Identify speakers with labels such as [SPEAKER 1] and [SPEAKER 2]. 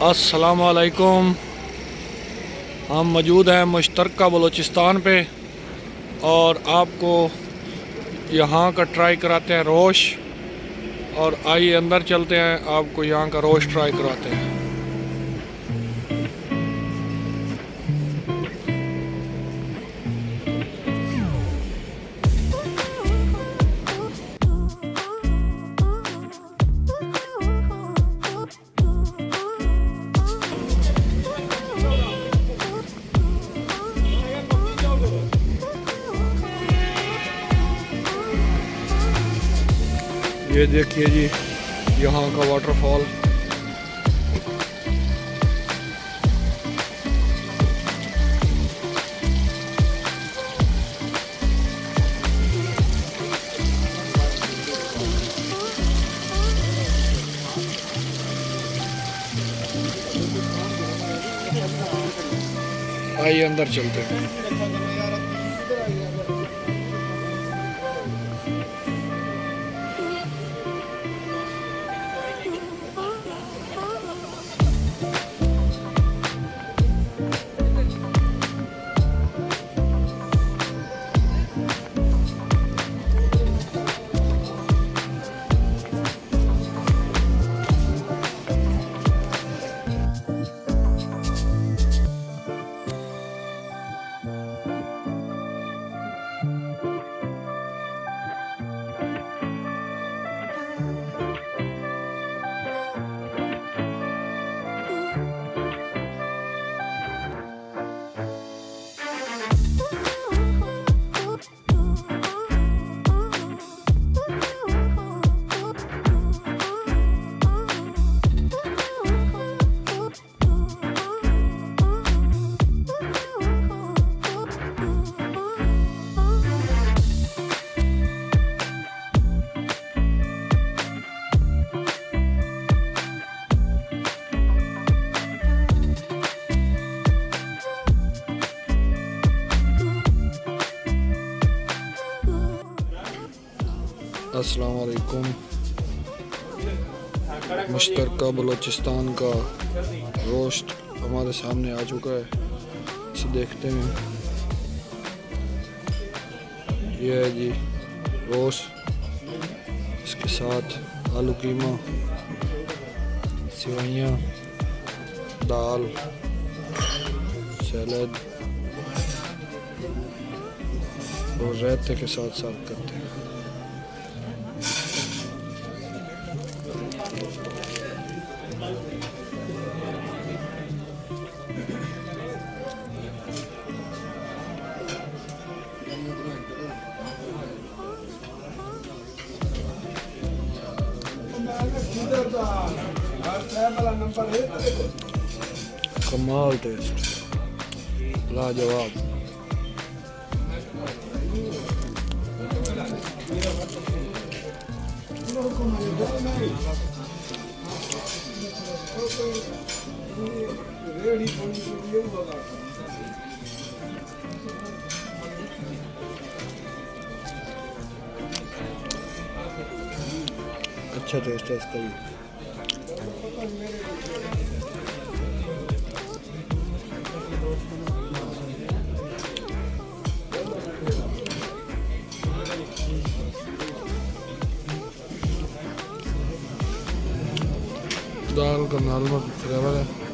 [SPEAKER 1] अस्सलाम वालेकुम। हम मौजूद हैं मुश्तरका बलोचिस्तान पे और आपको यहाँ का ट्राई कराते हैं रोश। और आइए अंदर चलते हैं, आपको यहाँ का रोश ट्राई कराते हैं। ये देखिए जी, यहाँ का वाटरफॉल। आइए अंदर चलते हैं। अस्सलाम वालेकुम। मुश्तरका बलोचिस्तान का रोस्ट हमारे सामने आ चुका है, इसे देखते हैं। यह है जी रोस्ट, इसके साथ आलू कीमा, सेवइयाँ, दाल, सैलड और रायते के साथ सर्व करते हैं। कमाल टेस्ट, लाजवाब। अच्छा टेस्ट है इसका भी। दाल का नॉर्मल फ्लेवर है।